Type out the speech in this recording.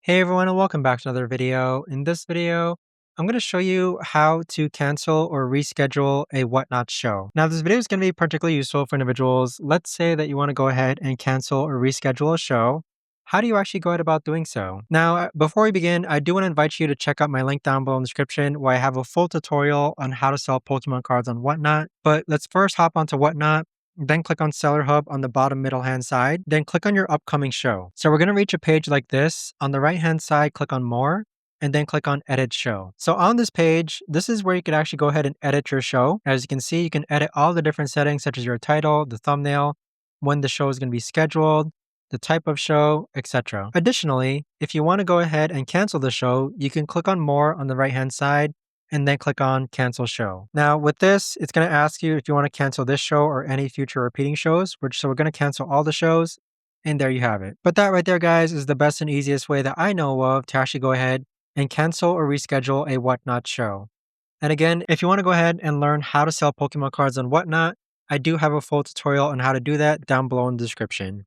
Hey everyone and welcome back to another video. In this video, I'm going to show you how to cancel or reschedule a whatnot show. Now this video is going to be particularly useful for individuals. Let's say that you want to go ahead and cancel or reschedule a show. How do you actually go ahead about doing so? Now, before we begin, I do want to invite you to check out my link down below in the description where I have a full tutorial on how to sell Pokemon cards on Whatnot. But let's first hop onto Whatnot. Then click on Seller Hub on the bottom middle hand side. Then click on your upcoming show. So we're going to reach a page like this. On the right hand side, click on More and then click on Edit Show. So on this page, this is where you can actually go ahead and edit your show. As you can see, you can edit all the different settings such as your title, the thumbnail, when the show is going to be scheduled, the type of show, etc. Additionally, if you want to go ahead and cancel the show, you can click on More on the right hand side and then click on Cancel Show. Now with this, it's going to ask you if you want to cancel this show or any future repeating shows, so we're going to cancel all the shows, and there you have it. But that right there, guys, is the best and easiest way that I know of to actually go ahead and cancel or reschedule a Whatnot show. And again, if you want to go ahead and learn how to sell Pokemon cards on Whatnot, I do have a full tutorial on how to do that down below in the description.